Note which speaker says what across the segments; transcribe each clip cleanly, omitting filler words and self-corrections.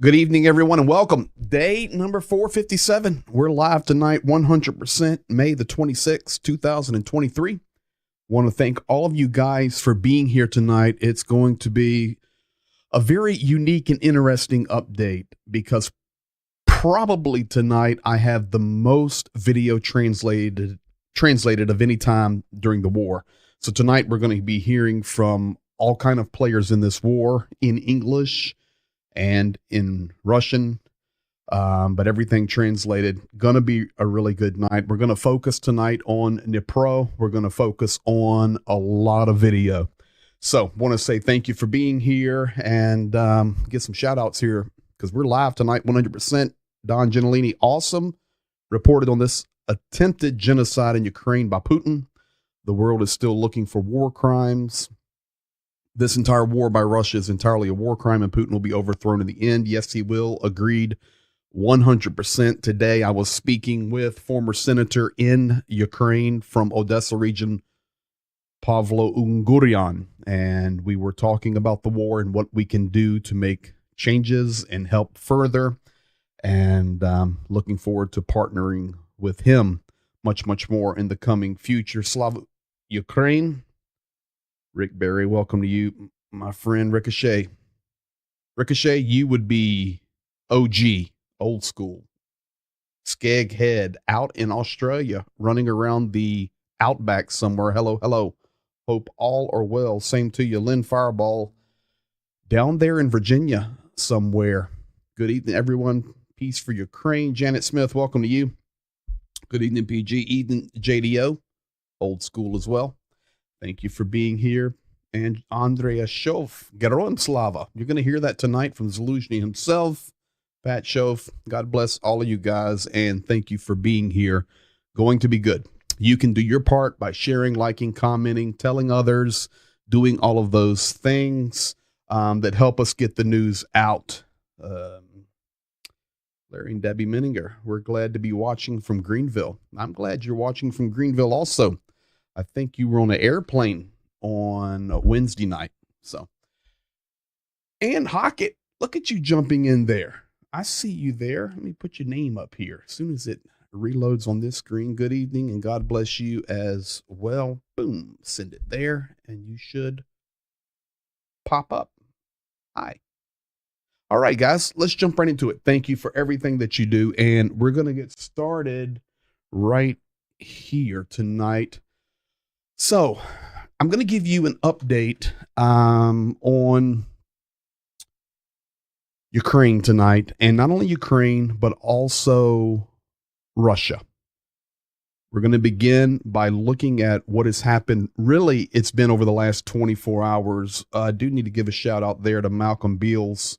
Speaker 1: Good evening, everyone, and welcome. Day number 457. We're live tonight, 100%, May the 26th, 2023. Want to thank all of you guys for being here tonight. It's going to be a very unique and interesting update because probably tonight I have the most video translated of any time during the war. So tonight we're going to be hearing from all kind of players in this war in English and in Russian, but everything translated. Gonna be a really good night. We're gonna focus tonight on Dnipro. We're gonna focus on a lot of video. So want to say thank you for being here and get some shout outs here because we're live tonight, 100%. Don Gentilini, awesome, reported on this attempted genocide in Ukraine by Putin. The world is still looking for war crimes. This entire war by Russia is entirely a war crime, and Putin will be overthrown in the end. Yes, he will. Agreed 100%. Today, I was speaking with former senator in Ukraine from Odessa region, Pavlo Unguryan, and we were talking about the war and what we can do to make changes and help further, and looking forward to partnering with him much more in the coming future. Slava Ukraine. Rick Berry, welcome to you, my friend Ricochet. Ricochet, you would be OG, old school. Skeg head out in Australia, running around the outback somewhere. Hello. Hope all are well. Same to you. Lynn Fireball, down there in Virginia somewhere. Good evening, everyone. Peace for Ukraine. Janet Smith, welcome to you. Good evening, PG. Evening, JDO, old school as well. Thank you for being here. And Andriy Shov, Geron Slava. You're going to hear that tonight from Zelenskyy himself. Pat Shov, God bless all of you guys, and thank you for being here. Going to be good. You can do your part by sharing, liking, commenting, telling others, doing all of those things that help us get the news out. Larry and Debbie Menninger, we're glad to be watching from Greenville. I'm glad you're watching from Greenville also. I think you were on an airplane on Wednesday night. So, and Hockett, look at you jumping in there. I see you there. Let me put your name up here. As soon as it reloads on this screen, good evening and God bless you as well. Boom, send it there and you should pop up. Hi. All right, guys, let's jump right into it. Thank you for everything that you do. And we're going to get started right here tonight. So I'm going to give you an update on Ukraine tonight, and not only Ukraine, but also Russia. We're going to begin by looking at what has happened. Really, it's been over the last 24 hours. I do need to give a shout out there to Malcolm Beals,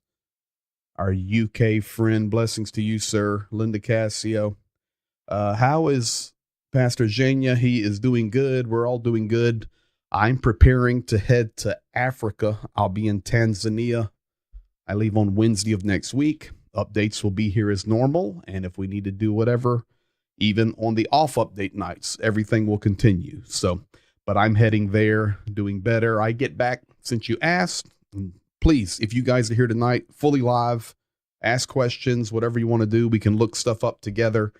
Speaker 1: our UK friend. Blessings to you, sir. Linda Cassio. How is Pastor Zhenya? He is doing good. We're all doing good. I'm preparing to head to Africa. I'll be in Tanzania. I leave on Wednesday of next week. Updates will be here as normal. And if we need to do whatever, even on the off update nights, everything will continue. So, but I'm heading there, doing better. I get back since you asked. Please, if you guys are here tonight, fully live, ask questions, whatever you want to do. We can look stuff up together.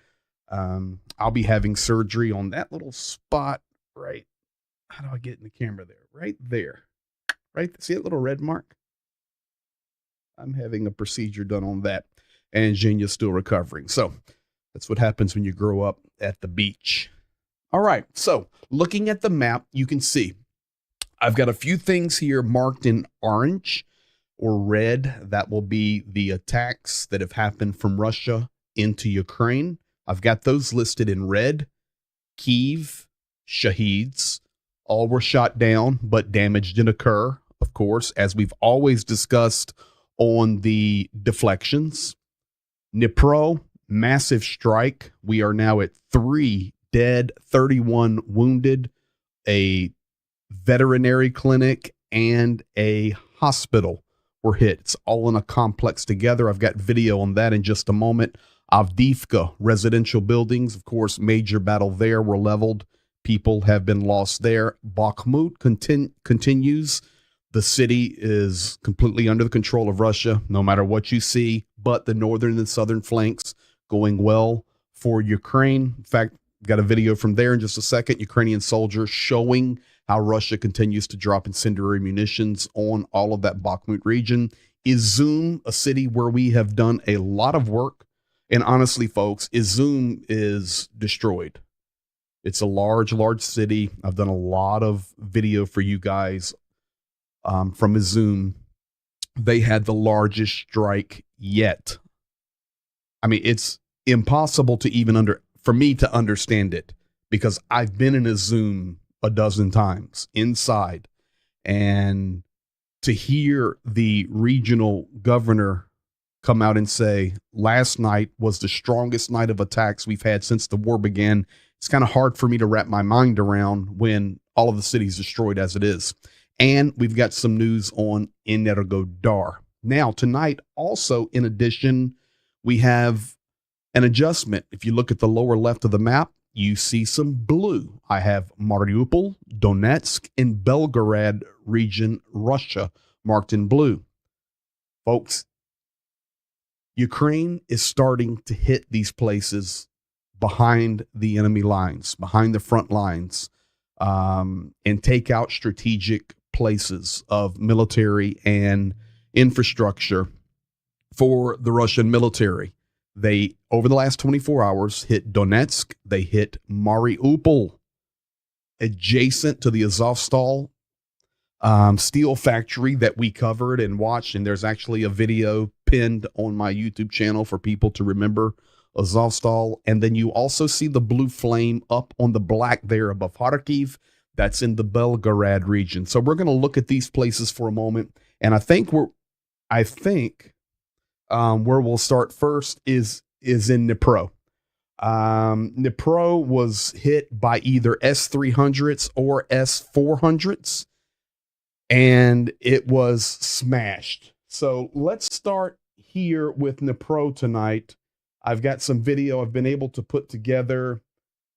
Speaker 1: I'll be having surgery on that little spot right. How do I get in the camera there? Right there. Right. See that little red mark? I'm having a procedure done on that. And Jenya's still recovering. So that's what happens when you grow up at the beach. All right. So looking at the map, you can see I've got a few things here marked in orange or red. That will be the attacks that have happened from Russia into Ukraine. I've got those listed in red. Kyiv, Shaheeds, all were shot down, but damage didn't occur, of course, as we've always discussed on the deflections. Dnipro, massive strike. We are now at 3 dead, 31 wounded, a veterinary clinic, and a hospital were hit. It's all in a complex together. I've got video on that in just a moment. Avdiivka, residential buildings, of course, major battle there, were leveled. People have been lost there. Bakhmut continues. The city is completely under the control of Russia. No matter what you see, but the northern and southern flanks going well for Ukraine. In fact, got a video from there in just a second. Ukrainian soldiers showing how Russia continues to drop incendiary munitions on all of that Bakhmut region. Izum, a city where we have done a lot of work. And honestly, folks, Izum is destroyed. It's a large, large city. I've done a lot of video for you guys from Izum. They had the largest strike yet. I mean, it's impossible to even for me to understand it, because I've been in Izum a dozen times inside, and to hear the regional governor come out and say last night was the strongest night of attacks we've had since the war began, it's kind of hard for me to wrap my mind around when all of the city's destroyed as it is. And we've got some news on Energodar. Now, tonight, also, in addition, we have an adjustment. If you look at the lower left of the map, you see some blue. I have Mariupol, Donetsk, and Belgorod region, Russia, marked in blue. Folks, Ukraine is starting to hit these places behind the enemy lines, behind the front lines, and take out strategic places of military and infrastructure for the Russian military. They, over the last 24 hours, hit Donetsk. They hit Mariupol, adjacent to the Azovstal steel factory that we covered and watched. And there's actually a video pinned on my YouTube channel for people to remember Azovstal. And then you also see the blue flame up on the black there above Kharkiv. That's in the Belgorod region. So we're going to look at these places for a moment. And I think where we'll start first is in Dnipro. Dnipro was hit by either S-300s or S-400s, and it was smashed. So let's start here with Dnipro tonight. I've got some video I've been able to put together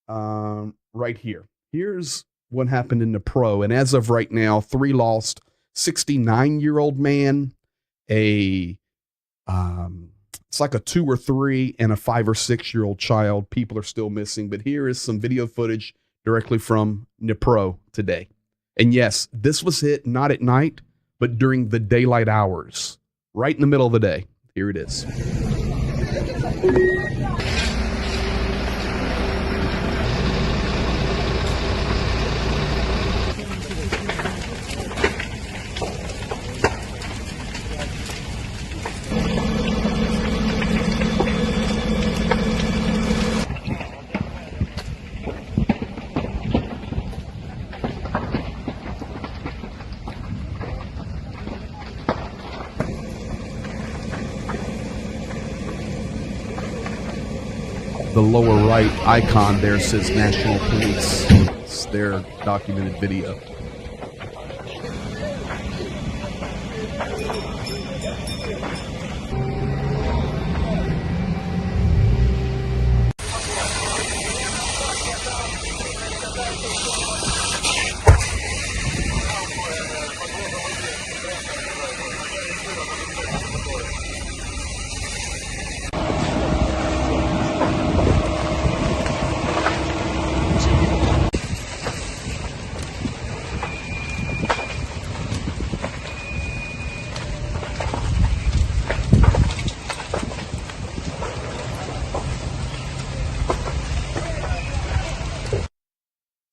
Speaker 1: right here. Here's what happened in Dnipro. And as of right now, 3 lost, 69-year-old man, it's like a 2 or 3 and a 5 or 6-year-old child. People are still missing, but here is some video footage directly from Dnipro today. And yes, this was hit not at night, but during the daylight hours, right in the middle of the day. Here it is. The lower right icon there says National Police. It's their documented video.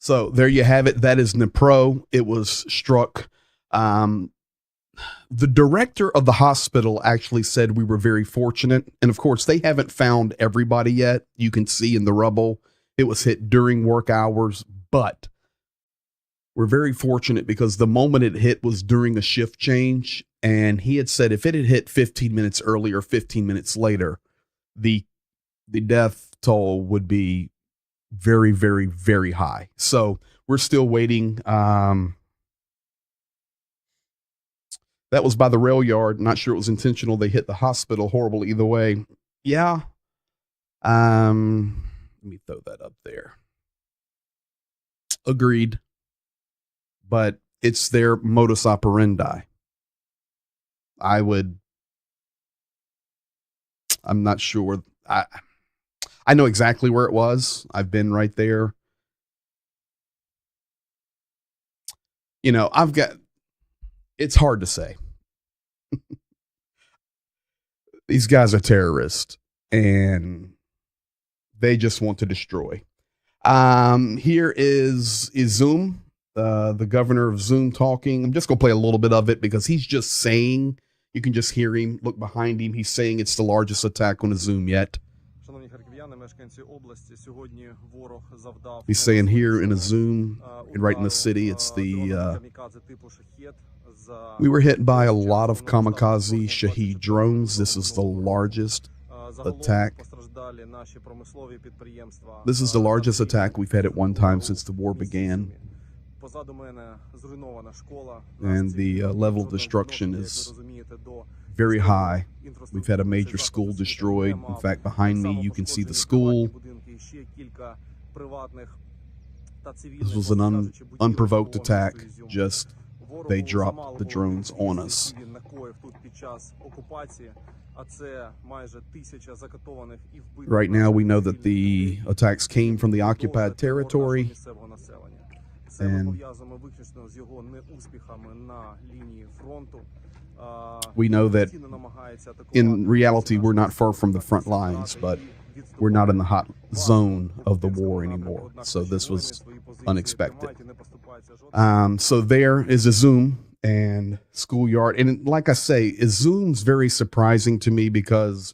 Speaker 1: So there you have it. That is Dnipro. It was struck. The director of the hospital actually said we were very fortunate. And of course, they haven't found everybody yet. You can see in the rubble, it was hit during work hours. But we're very fortunate because the moment it hit was during a shift change. And he had said if it had hit 15 minutes earlier, 15 minutes later, the death toll would be very, very, very high. So we're still waiting. That was by the rail yard. Not sure it was intentional. They hit the hospital. Horrible either way. Yeah. Let me throw that up there. Agreed. But it's their modus operandi. I would I'm not sure. I know exactly where it was. I've been right there. You know, it's hard to say. These guys are terrorists and they just want to destroy. Here is Zoom, the governor of Zoom talking. I'm just going to play a little bit of it because he's just saying, you can just hear him, look behind him. He's saying it's the largest attack on a Zoom yet. He's saying here in a Zoom, right in the city, it's the, we were hit by a lot of kamikaze Shahed drones. This is the largest attack. This is the largest attack we've had at one time since the war began. And the level of destruction is very high. We've had a major school destroyed. In fact, behind me, you can see the school. This was an unprovoked attack. Just they dropped the drones on us. Right now, we know that the attacks came from the occupied territory. And we know that in reality, we're not far from the front lines, but we're not in the hot zone of the war anymore. So this was unexpected. So there is a Zoom and schoolyard. And like I say, Zoom's very surprising to me because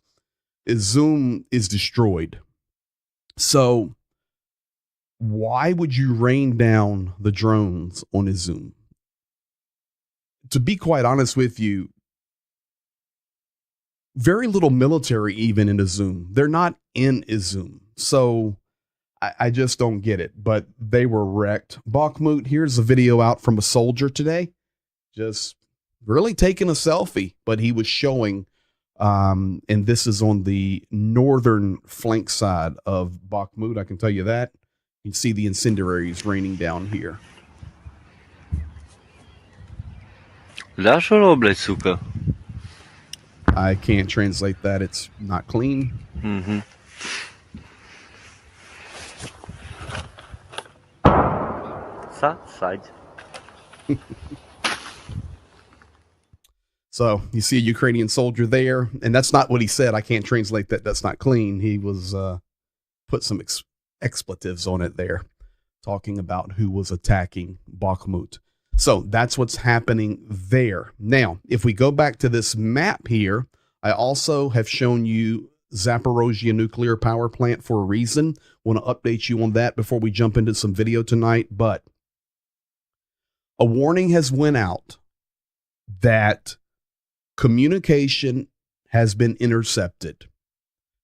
Speaker 1: Zoom is destroyed. So why would you rain down the drones on Zoom? To be quite honest with you, very little military even in Zoom. They're not in Zoom. So I just don't get it. But they were wrecked. Bakhmut, here's a video out from a soldier today. Just really taking a selfie. But he was showing, and this is on the northern flank side of Bakhmut. I can tell you that. You can see the incendiaries raining down here. I can't translate that. It's not clean. Mm-hmm. So you see a Ukrainian soldier there, and that's not what he said. I can't translate that. That's not clean. He was put some expletives on it there, talking about who was attacking Bakhmut. So that's what's happening there. Now, if we go back to this map here, I also have shown you Zaporozhye nuclear power plant for a reason. Want to update you on that before we jump into some video tonight. But a warning has went out that communication has been intercepted.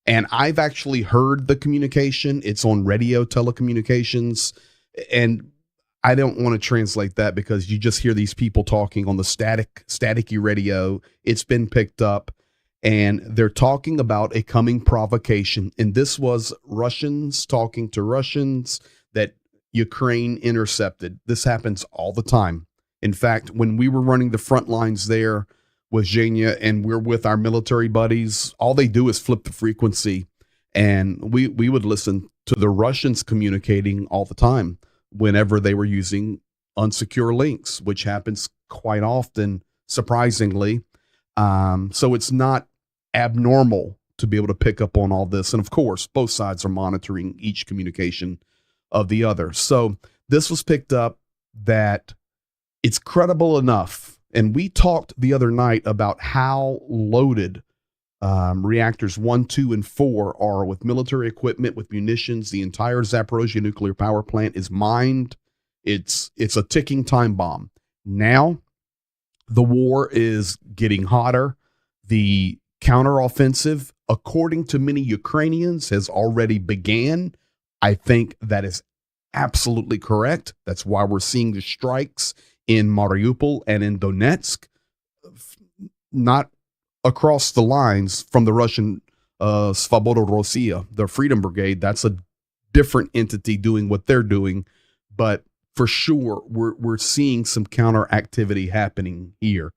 Speaker 1: And I've actually heard the communication. It's on radio telecommunications. And I don't want to translate that because you just hear these people talking on the staticky radio. It's been picked up and they're talking about a coming provocation. And this was Russians talking to Russians that Ukraine intercepted. This happens all the time. In fact, when we were running the front lines there with Zhenya and we're with our military buddies, all they do is flip the frequency. And we would listen to the Russians communicating all the time whenever they were using unsecure links, which happens quite often, surprisingly. So it's not abnormal to be able to pick up on all this. And of course, both sides are monitoring each communication of the other. So this was picked up that it's credible enough. And we talked the other night about how loaded reactors 1, 2, and 4 are with military equipment, with munitions. The entire Zaporozhye nuclear power plant is mined. It's a ticking time bomb. Now, the war is getting hotter. The counteroffensive, according to many Ukrainians, has already began. I think that is absolutely correct. That's why we're seeing the strikes in Mariupol and in Donetsk, not across the lines from the Russian Svoboda Rossiya, the Freedom Brigade. That's a different entity doing what they're doing. But for sure, we're seeing some counter activity happening here.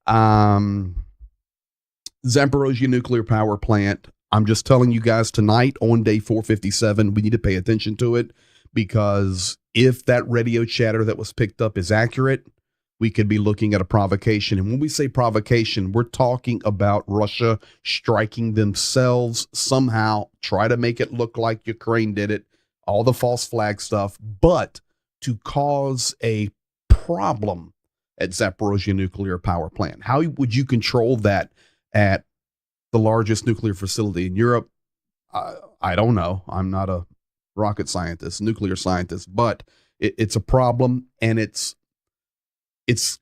Speaker 1: Zaporozhye nuclear power plant, I'm just telling you guys tonight on day 457, we need to pay attention to it, because if that radio chatter that was picked up is accurate, we could be looking at a provocation. And when we say provocation, we're talking about Russia striking themselves somehow, try to make it look like Ukraine did it, all the false flag stuff, but to cause a problem at Zaporozhye nuclear power plant. How would you control that at the largest nuclear facility in Europe? I don't know. I'm not a rocket scientist, nuclear scientist, but it's a problem, and it's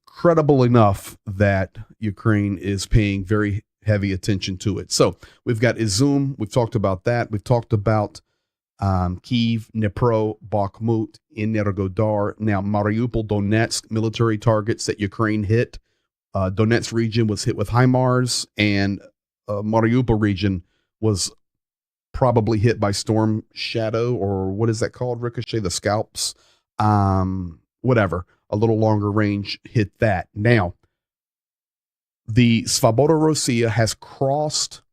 Speaker 1: credible enough that Ukraine is paying very heavy attention to it. So we've got Izum. We've talked about that. We've talked about Kyiv, Dnipro, Bakhmut, Energodar, now Mariupol, Donetsk, military targets that Ukraine hit. Donetsk region was hit with HIMARS, and Mariupol region was probably hit by Storm Shadow, or what is that called, Ricochet? The Scalps, whatever. A little longer range hit that. Now, the Svoboda Rossiya has crossed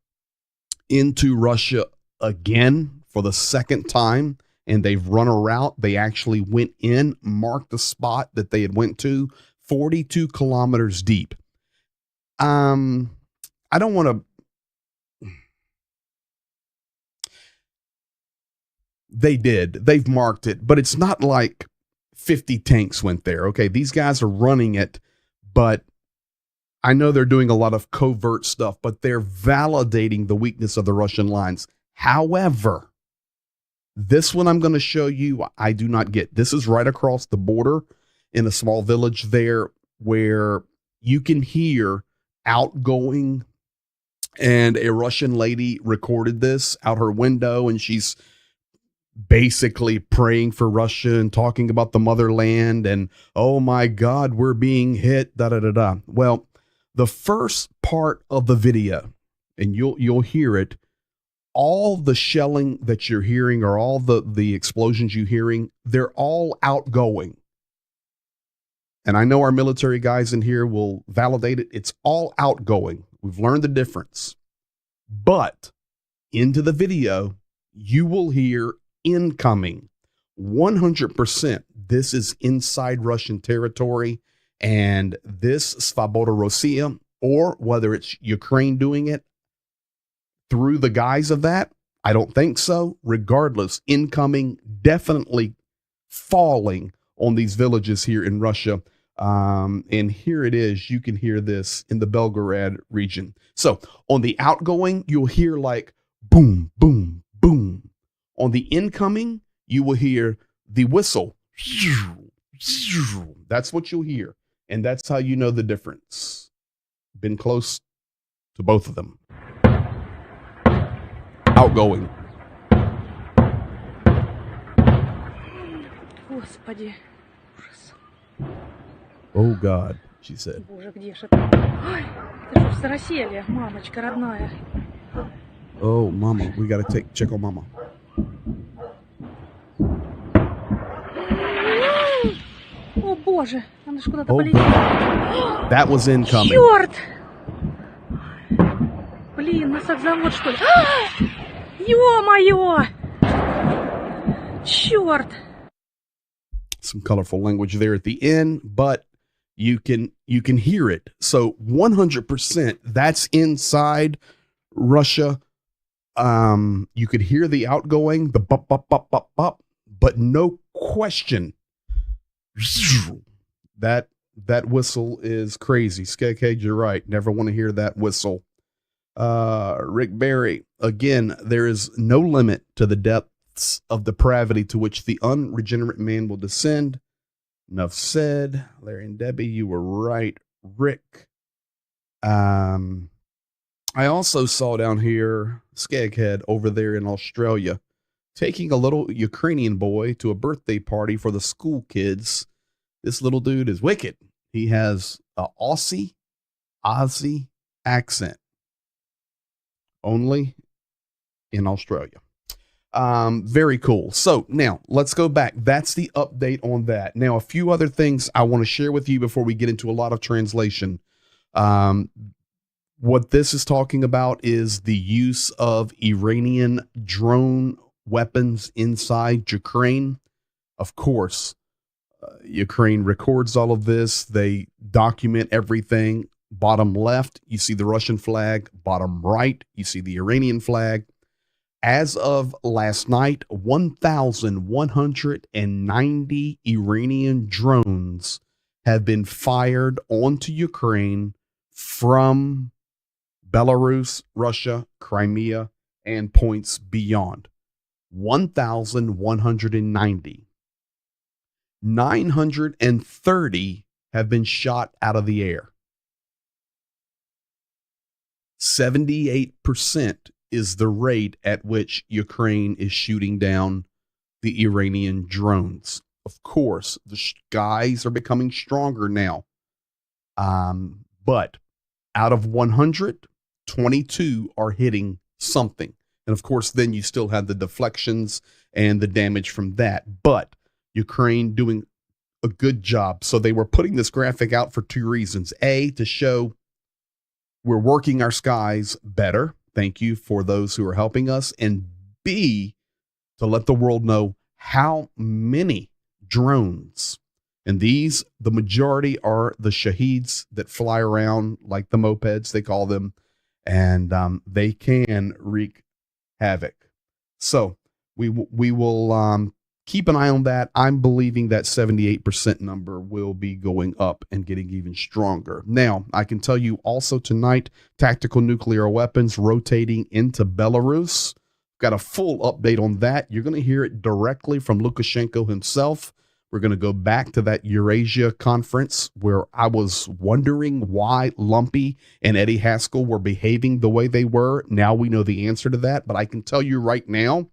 Speaker 1: into Russia again for the second time, and they've run a route. They actually went in, marked the spot that they had went to, 42 kilometers deep. I don't want to. They did. They've marked it, but it's not like 50 tanks went there. Okay, these guys are running it, but I know they're doing a lot of covert stuff, but they're validating the weakness of the Russian lines. However, this one I'm going to show you, I do not get. This is right across the border in a small village there where you can hear outgoing, and a Russian lady recorded this out her window, and she's basically praying for Russia and talking about the motherland and, oh my God, we're being hit, da da da da. Well, the first part of the video, and you'll hear it, all the shelling that you're hearing, or all the explosions you're hearing, they're all outgoing. And I know our military guys in here will validate it. It's all outgoing. We've learned the difference. But into the video, you will hear incoming. 100%. This is inside Russian territory, and this Svoboda Rossiya, or whether it's Ukraine doing it through the guise of that, I don't think so. Regardless, incoming, definitely falling on these villages here in Russia. And here it is. You can hear this in the Belgorod region. So on the outgoing, you'll hear like boom, boom, boom. On the incoming, you will hear the whistle. That's what you'll hear. And that's how you know the difference. Been close to both of them. Outgoing.
Speaker 2: Господи, ужас.
Speaker 1: Oh God, she said.
Speaker 2: Боже, где же это? Ой, ты что, в России, мамочка родная.
Speaker 1: Oh, mama, we got to check on mama.
Speaker 2: О боже, она же куда-то полетела.
Speaker 1: That was incoming.
Speaker 2: Черт! Блин, носок-завод, что ли? Ё-моё! Черт!
Speaker 1: Some colorful language there at the end, but you can hear it. So 100%, that's inside Russia. You could hear the outgoing, the bop, bop, bop, bop, bop, but no question. That whistle is crazy. Skeghead, you're right. Never want to hear that whistle. Rick Berry, again, there is no limit to the depths of depravity to which the unregenerate man will descend. Enough said. Larry and Debbie, you were right. Rick. I also saw down here Skeghead over there in Australia taking a little Ukrainian boy to a birthday party for the school kids. This little dude is wicked. He has an Aussie accent. Only in Australia. Very cool. So now let's go back. That's the update on that. Now, a few other things I want to share with you before we get into a lot of translation. What this is talking about is the use of Iranian drone weapons inside Ukraine. Of course, Ukraine records all of this. They document everything. Bottom left, you see the Russian flag. Bottom right, you see the Iranian flag. As of last night, 1,190 Iranian drones have been fired onto Ukraine from Belarus, Russia, Crimea, and points beyond. 1,190. 930 have been shot out of the air. 78% is the rate at which Ukraine is shooting down the Iranian drones. Of course, the skies are becoming stronger now. But out of 100, 22 are hitting something. And of course, then you still have the deflections and the damage from that. But Ukraine doing a good job. So they were putting this graphic out for two reasons. A, to show we're working our skies better. Thank you for those who are helping us. And B, to let the world know how many drones. And these, the majority are the Shaheeds that fly around like the mopeds, they call them. And they can wreak havoc. So we will keep an eye on that. I'm believing that 78% number will be going up and getting even stronger. Now, I can tell you also tonight, tactical nuclear weapons rotating into Belarus. Got a full update on that. You're going to hear it directly from Lukashenko himself. We're going to go back to that Eurasia conference where I was wondering why Lumpy and Eddie Haskell were behaving the way they were. Now we know the answer to that, but I can tell you right now,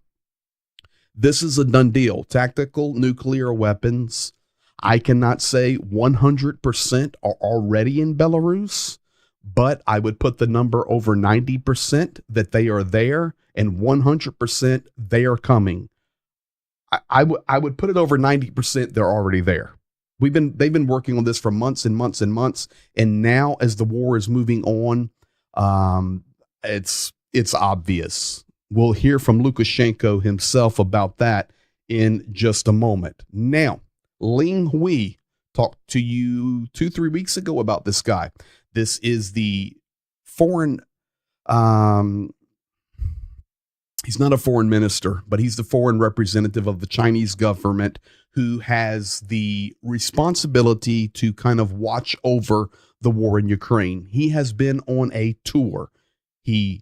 Speaker 1: this is a done deal. Tactical nuclear weapons, I cannot say 100% are already in Belarus, but I would put the number over 90% that they are there, and 100% they are coming. I would put it over 90% they're already there. They've been working on this for months and months and months, and now as the war is moving on, it's obvious. We'll hear from Lukashenko himself about that in just a moment. Now, Ling Hui talked to you 2-3 weeks ago about this guy. This is the foreign, he's not a foreign minister, but he's the foreign representative of the Chinese government who has the responsibility to kind of watch over the war in Ukraine. He has been on a tour. He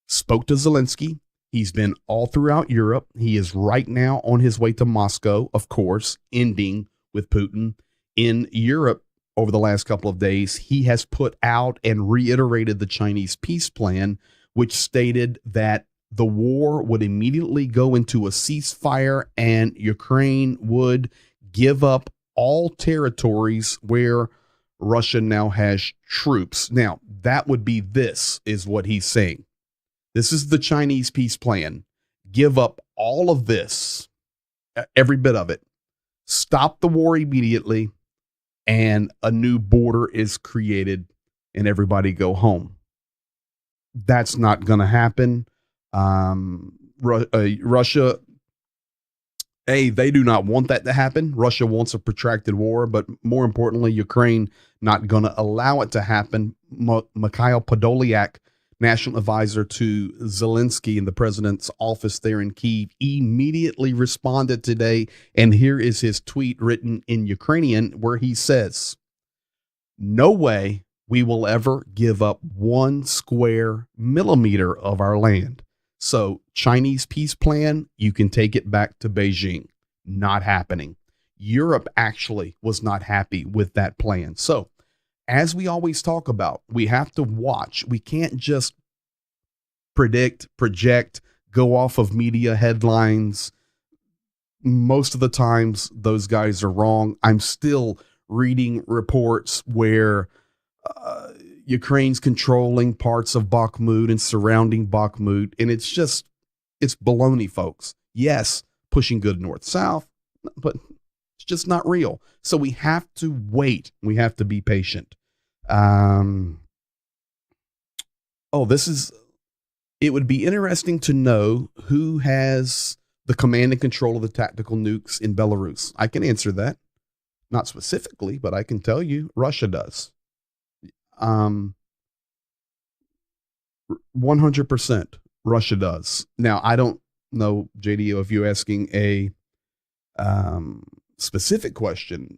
Speaker 1: spoke to Zelenskyy. He's been all throughout Europe. He is right now on his way to Moscow, of course, ending with Putin. In Europe over the last couple of days, he has put out and reiterated the Chinese peace plan, which stated that the war would immediately go into a ceasefire and Ukraine would give up all territories where Russia now has troops. Now, that would be this, is what he's saying. This is the Chinese peace plan. Give up all of this, every bit of it. Stop the war immediately, and a new border is created, and everybody go home. That's not going to happen. Russia, they do not want that to happen. Russia wants a protracted war, but more importantly, Ukraine not going to allow it to happen. Mikhail Podoliak, national advisor to Zelenskyy in the president's office there in Kyiv, immediately responded today. And here is his tweet written in Ukrainian where he says, "No way we will ever give up 1 square millimeter of our land. So Chinese peace plan, you can take it back to Beijing." Not happening. Europe actually was not happy with that plan. So as we always talk about, we have to watch. We can't just predict, project, go off of media headlines. Most of the times those guys are wrong. I'm still reading reports where Ukraine's controlling parts of Bakhmut and surrounding Bakhmut. And it's baloney, folks. Yes, pushing good north-south, but it's just not real. So we have to wait. We have to be patient. Oh, it would be interesting to know who has the command and control of the tactical nukes in Belarus. I can answer that. Not specifically, but I can tell you Russia does. 100% Russia does. Now, I don't know, JDO, if you're asking a specific question,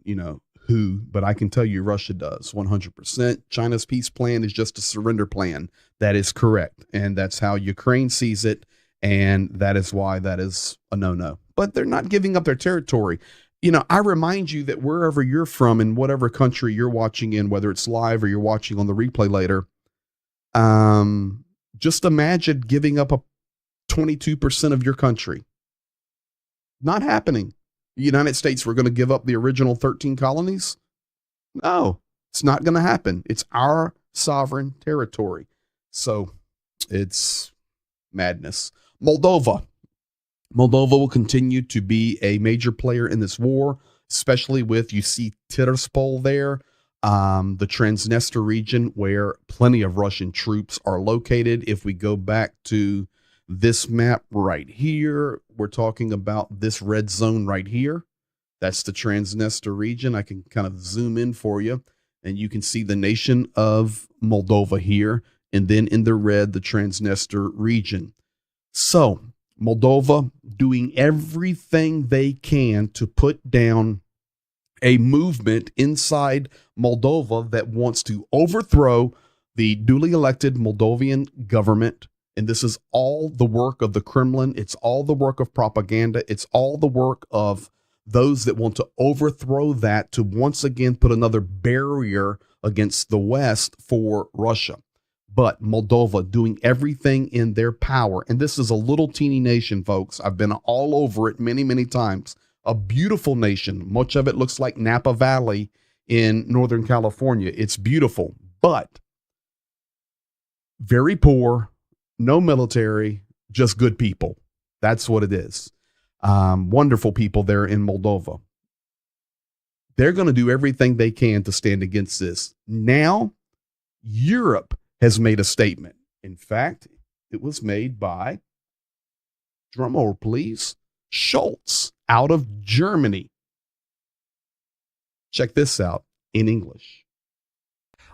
Speaker 1: who, but I can tell you Russia does 100%. China's peace plan is just a surrender plan. That is correct. And that's how Ukraine sees it. And that is why that is a no-no. But they're not giving up their territory. I remind you that wherever you're from, in whatever country you're watching in, whether it's live or you're watching on the replay later, just imagine giving up 22% of your country. Not happening. The United States, we're going to give up the original 13 colonies? No, it's not going to happen. It's our sovereign territory. So it's madness. Moldova will continue to be a major player in this war, especially with, you see Tiraspol there, the Transnistria region where plenty of Russian troops are located. If we go back to this map right here, we're talking about this red zone right here. That's the Transnistria region. I can kind of zoom in for you, and you can see the nation of Moldova here, and then in the red, the Transnistria region. So Moldova doing everything they can to put down a movement inside Moldova that wants to overthrow the duly elected Moldovan government. And this is all the work of the Kremlin. It's all the work of propaganda. It's all the work of those that want to overthrow that, to once again put another barrier against the West for Russia. But Moldova doing everything in their power. And this is a little teeny nation, folks. I've been all over it many, many times. A beautiful nation. Much of it looks like Napa Valley in Northern California. It's beautiful, but very poor, no military, just good people. That's what it is. Wonderful people there in Moldova. They're going to do everything they can to stand against this. Now, Europe has made a statement. In fact, it was made by, drum roll please, Scholz out of Germany. Check this out in English.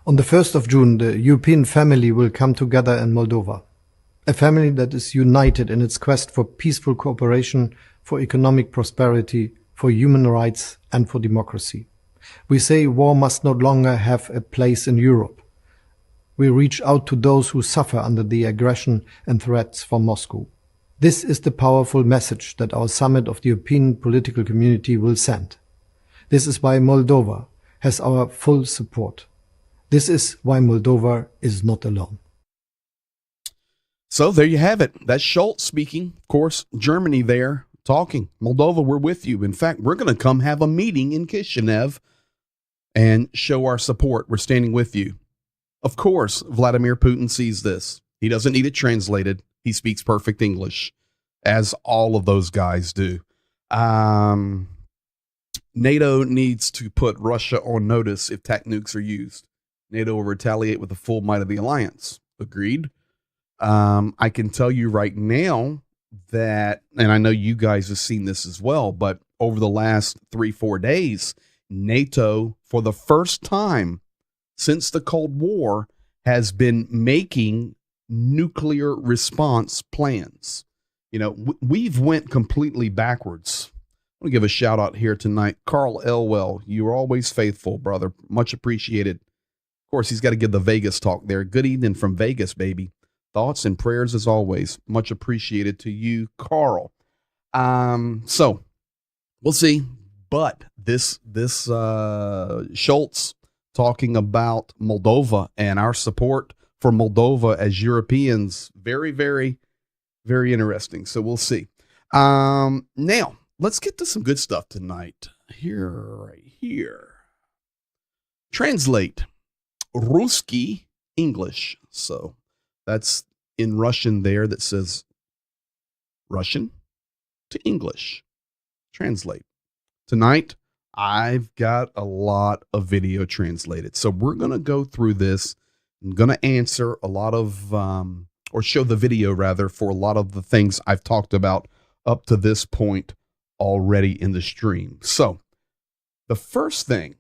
Speaker 3: On the 1st of June, the European family will come together in Moldova. A family that is united in its quest for peaceful cooperation, for economic prosperity, for human rights and for democracy. We say war must no longer have a place in Europe. We reach out to those who suffer under the aggression and threats from Moscow. This is the powerful message that our summit of the European political community will send. This is why Moldova has our full support. This is why Moldova is not alone.
Speaker 1: So there you have it. That's Scholz speaking. Of course, Germany there talking. Moldova, we're with you. In fact, we're going to come have a meeting in Kishinev and show our support. We're standing with you. Of course, Vladimir Putin sees this. He doesn't need it translated. He speaks perfect English, as all of those guys do. NATO needs to put Russia on notice if TAC nukes are used. NATO will retaliate with the full might of the alliance. Agreed. I can tell you right now that, and I know you guys have seen this as well, but over the last 3-4 days, NATO, for the first time since the Cold War, has been making nuclear response plans. We've went completely backwards. I'm going to give a shout out here tonight. Carl Elwell, you're always faithful, brother. Much appreciated. Of course, he's got to give the Vegas talk there. Good evening from Vegas, baby. Thoughts and prayers as always. Much appreciated to you, Carl. So we'll see. But this Scholz talking about Moldova and our support for Moldova as Europeans, very, very, very interesting. So we'll see. Now let's get to some good stuff tonight. Right here. Translate Ruski English. So that's in Russian there that says Russian to English. Translate. Tonight, I've got a lot of video translated. So we're going to go through this I'm going to answer a lot of, or show the video rather, for a lot of the things I've talked about up to this point already in the stream. So the first thing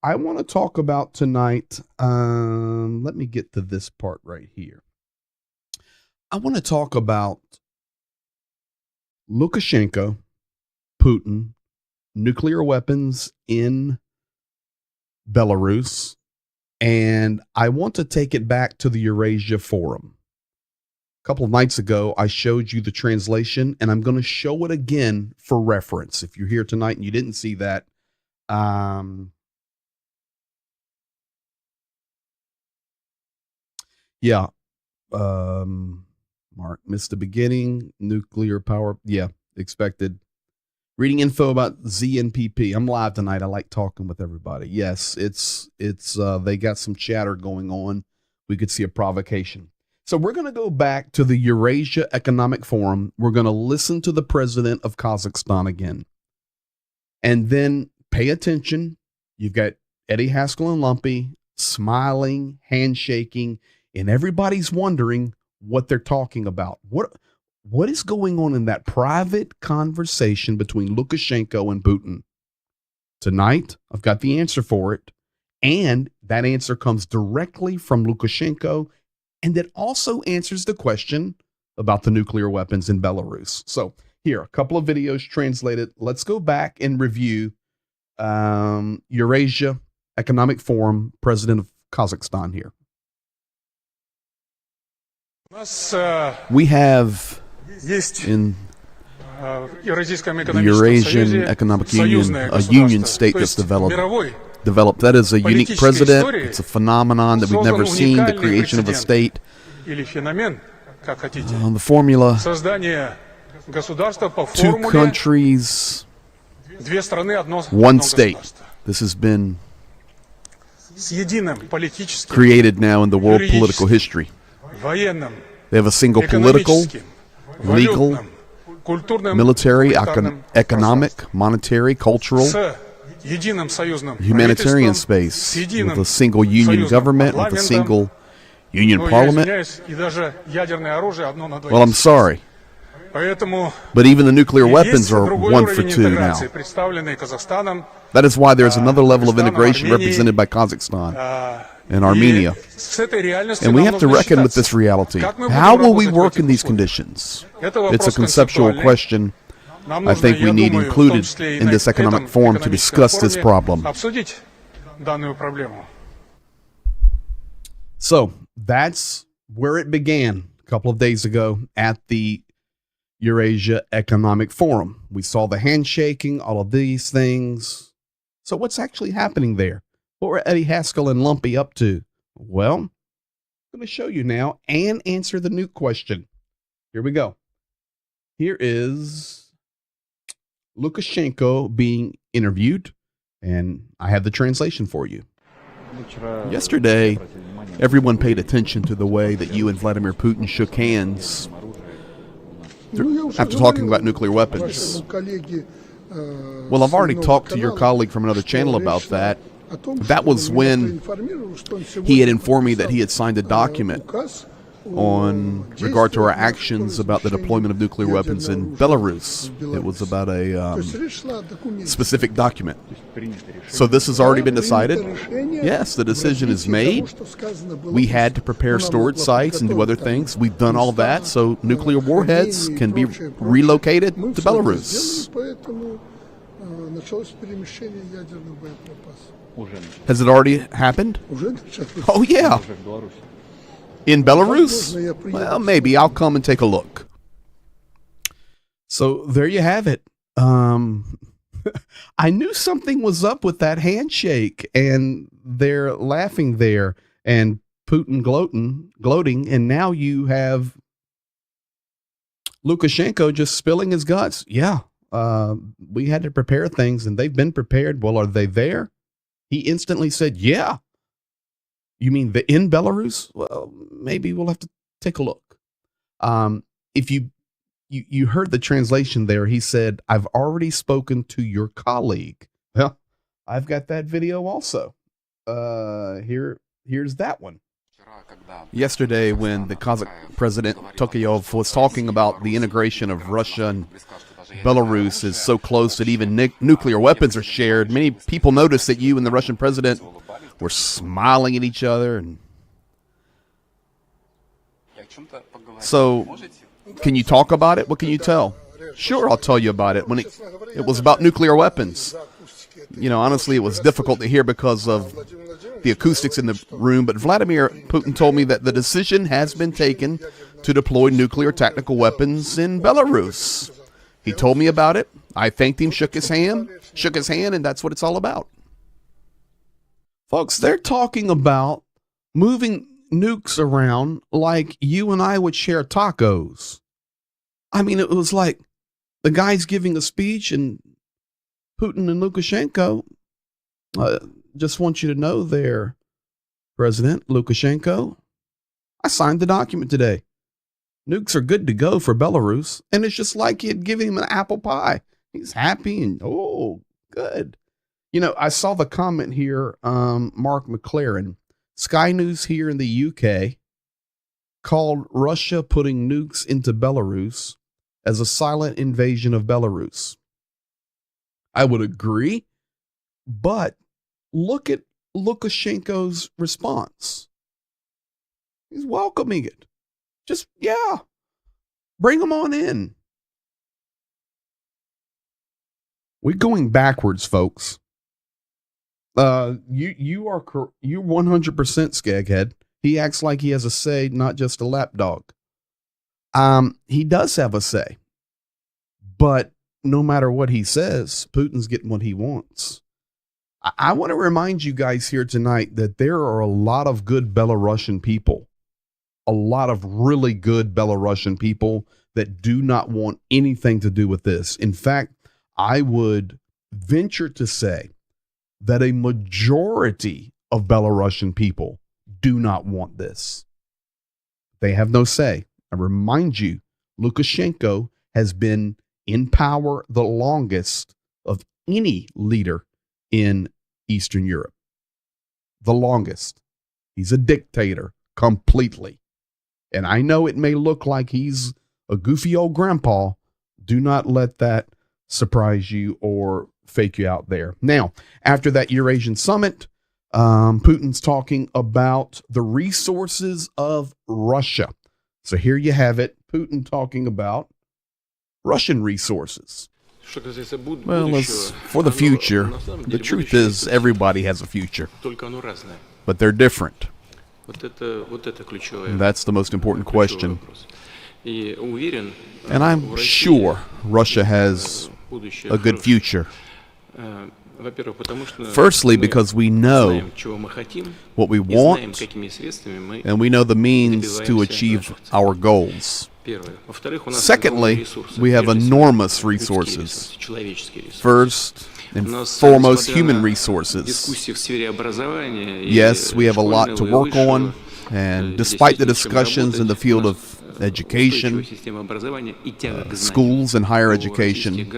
Speaker 1: I want to talk about tonight, let me get to this part right here. I want to talk about Lukashenko, Putin, nuclear weapons in Belarus, and I want to take it back to the Eurasia Forum. A couple of nights ago, I showed you the translation, and I'm going to show it again for reference. If you're here tonight and you didn't see that, Mark missed the beginning. Nuclear power. Yeah, expected. Reading info about ZNPP. I'm live tonight. I like talking with everybody. Yes, it's they got some chatter going on. We could see a provocation. So we're going to go back to the Eurasia Economic Forum. We're going to listen to the president of Kazakhstan again. And then pay attention. You've got Eddie Haskell and Lumpy smiling, handshaking, and everybody's wondering what they're talking about. What is going on in that private conversation between Lukashenko and Putin? Tonight, I've got the answer for it. And that answer comes directly from Lukashenko. And it also answers the question about the nuclear weapons in Belarus. So here, a couple of videos translated. Let's go back and review Eurasia Economic Forum, president of Kazakhstan here. We have in the Eurasian Economic Union a union state that's developed. That is a unique president. It's a phenomenon that we've never seen, the creation of a state. The formula, 2 countries, 1 state. This has been created now in the world political history. They have a single political, legal, military, economic, monetary, cultural, humanitarian space, with a single union government, with a single union parliament. Well, I'm sorry, but even the nuclear weapons are 1 for 2 now. That is why there's another level of integration represented by Kazakhstan and Armenia. And we have to reckon with this reality. How will we work in these conditions? It's a conceptual question I think we need included in this economic forum to discuss this problem. So that's where it began a couple of days ago at the Eurasia Economic Forum. We saw the handshaking, all of these things. So what's actually happening there? What were Eddie Haskell and Lumpy up to? Well, I'm going to show you now and answer the nuke question. Here we go. Here is Lukashenko being interviewed, and I have the translation for you. Yesterday, everyone paid attention to the way that you and Vladimir Putin shook hands after talking about nuclear weapons. Well, I've already talked to your colleague from another channel about that. That was when he had informed me that he had signed a document on regard to our actions about the deployment of nuclear weapons in Belarus. It was about a specific document. So this has already been decided? Yes, the decision is made. We had to prepare storage sites and do other things. We've done all that, so nuclear warheads can be relocated to Belarus. Has it already happened? Oh, yeah. In Belarus? Well, maybe. I'll come and take a look. So there you have it. I knew something was up with that handshake, and they're laughing there, and Putin gloating, and now you have Lukashenko just spilling his guts. Yeah, we had to prepare things, and they've been prepared. Well, are they there? He instantly said, yeah. You mean in Belarus? Well, maybe we'll have to take a look. If you heard the translation there, he said, I've already spoken to your colleague. Well, I've got that video also. Here's that one. Yesterday, when the Kazakh president Tokayev was talking about the integration of Russia and Belarus is so close that even nuclear weapons are shared, many people noticed that you and the Russian president were smiling at each other. And so, can you talk about it? What can you tell? Sure, I'll tell you about it. When it was about nuclear weapons, you know, honestly, it was difficult to hear because of the acoustics in the room, but Vladimir Putin told me that the decision has been taken to deploy nuclear tactical weapons in Belarus. He told me about it. I thanked him, shook his hand, and that's what it's all about. Folks, they're talking about moving nukes around like you and I would share tacos. I mean, it was like the guy's giving a speech and Putin and Lukashenko, just want you to know there, President Lukashenko, I signed the document today. Nukes are good to go for Belarus. And it's just like you'd give him an apple pie. He's happy and, oh, good. You know, I saw the comment here, Mark McLaren, Sky News here in the UK called Russia putting nukes into Belarus as a silent invasion of Belarus. I would agree, but look at Lukashenko's response. He's welcoming it. Just, yeah, bring them on in. We're going backwards, folks. You're 100% Skaghead. He acts like he has a say, not just a lapdog. He does have a say, but no matter what he says, Putin's getting what he wants. I want to remind you guys here tonight that there are a lot of good Belarusian people, a lot of really good Belarusian people that do not want anything to do with this. In fact, I would venture to say that a majority of Belarusian people do not want this. They have no say. I remind you, Lukashenko has been in power the longest of any leader in Eastern Europe. The longest. He's a dictator completely. And I know it may look like he's a goofy old grandpa. Do not let that surprise you or fake you out there. Now, after that Eurasian summit, Putin's talking about the resources of Russia. So here you have it. Putin talking about Russian resources. Well, for the future, the truth is everybody has a future, but they're different. And that's the most important question. And I'm sure Russia has a good future. Firstly, because we know what we want, and we know the means to achieve our goals. Secondly, we have enormous resources. First and foremost, human resources. Yes, we have a lot to work on, and despite the discussions in the field of education, schools and higher education,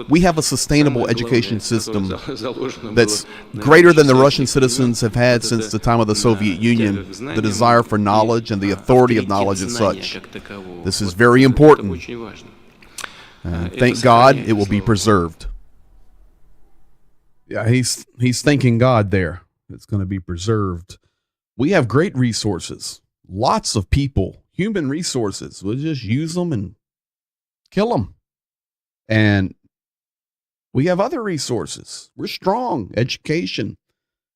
Speaker 1: we have a sustainable education system that's greater than the Russian citizens have had since the time of the Soviet Union, the desire for knowledge and the authority of knowledge as such. This is very important. Thank God it will be preserved. Yeah, he's thanking God there. It's going to be preserved. We have great resources, lots of people, human resources. We'll just use them and kill them. And we have other resources. We're strong, education.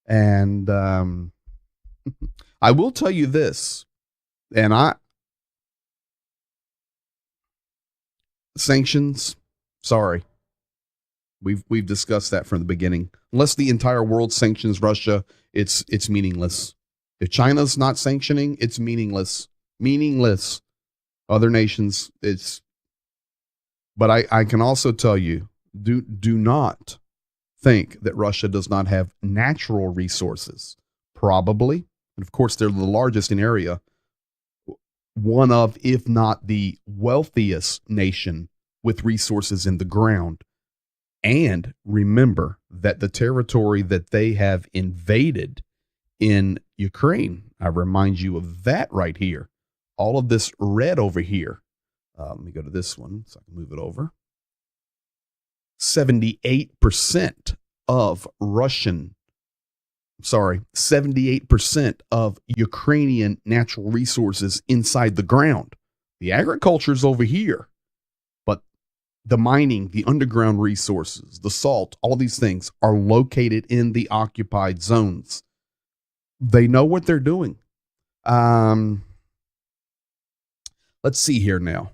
Speaker 1: And I will tell you this, and sanctions, sorry. We've discussed that from the beginning. Unless the entire world sanctions Russia, it's meaningless. If China's not sanctioning, it's meaningless. Meaningless. Other nations, but I can also tell you, do not think that Russia does not have natural resources. Probably. And of course, they're the largest in area. One of, if not the wealthiest nation with resources in the ground. And remember that the territory that they have invaded in Ukraine, I remind you of that right here. All of this red over here. Let me go to this one so I can move it over. 78% of 78% of Ukrainian natural resources inside the ground. The agriculture's over here, but the mining, the underground resources, the salt, all these things are located in the occupied zones. They know what they're doing. Let's see here now.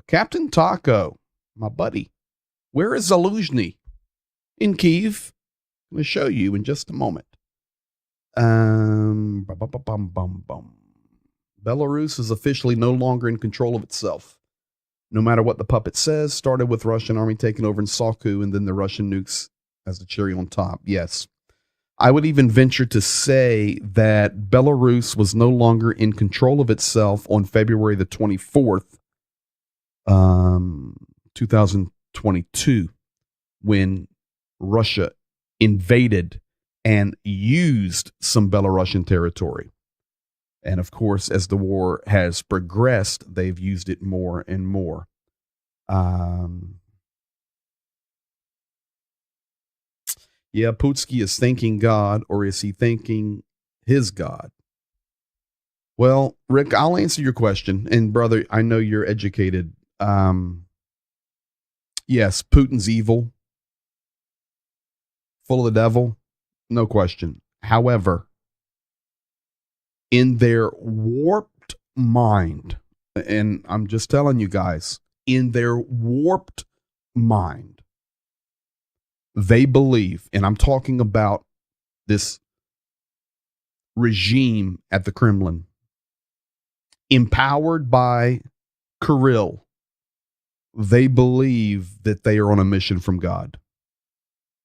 Speaker 1: Captain Taco, my buddy, where is Zelenskyy? In Kyiv. I'm going to show you in just a moment. Belarus is officially no longer in control of itself. No matter what the puppet says, started with Russian army taking over in Soku and then the Russian nukes as the cherry on top. Yes. I would even venture to say that Belarus was no longer in control of itself on February the 24th, 2022, when Russia invaded and used some Belarusian territory. And of course, as the war has progressed, they've used it more and more. Yeah, Putin is thanking God, or is he thanking his God? Well, Rick, I'll answer your question. And brother, I know you're educated. Yes, Putin's evil, full of the devil, no question. However, in their warped mind, and I'm just telling you guys, in their warped mind, they believe, and I'm talking about this regime at the Kremlin, empowered by Kirill, they believe that they are on a mission from God.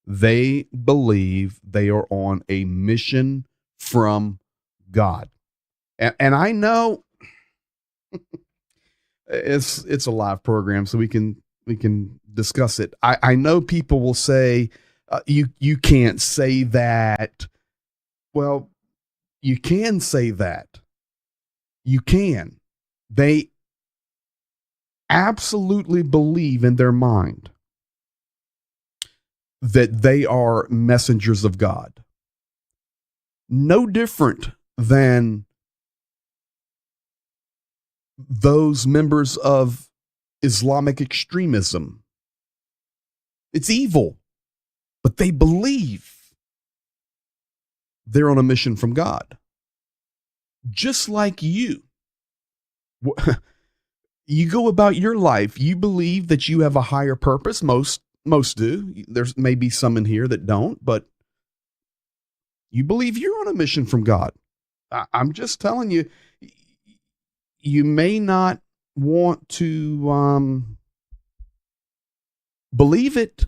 Speaker 1: They believe they are on a mission from God. And I know it's a live program, so we can discuss it. I know people will say, you can't say that. Well, you can say that. You can. They absolutely believe in their mind that they are messengers of God. No different than those members of Islamic extremism. It's evil, but they believe they're on a mission from God. Just like you. You go about your life, you believe that you have a higher purpose. Most do. There's maybe some in here that don't, but you believe you're on a mission from God. I'm just telling you, you may not want to believe it,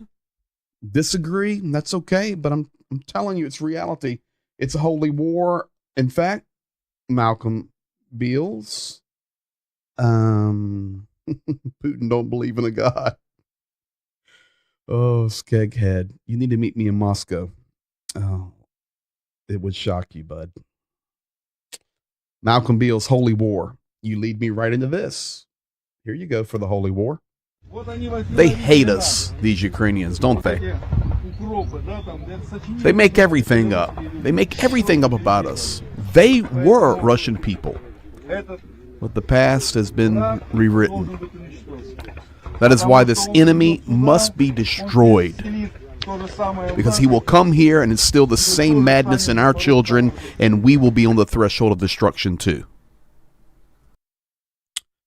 Speaker 1: disagree, and that's okay, but I'm telling you, it's reality. It's a holy war. In fact, Malcolm Beals, Putin don't believe in a God. Oh, skeghead. You need to meet me in Moscow. Oh, it would shock you, bud. Malcolm Beals, Holy War. You lead me right into this. Here you go for the Holy War. They hate us, these Ukrainians, don't they? They make everything up. They make everything up about us. They were Russian people, but the past has been rewritten. That is why this enemy must be destroyed, because he will come here and instill the same madness in our children, and we will be on the threshold of destruction too.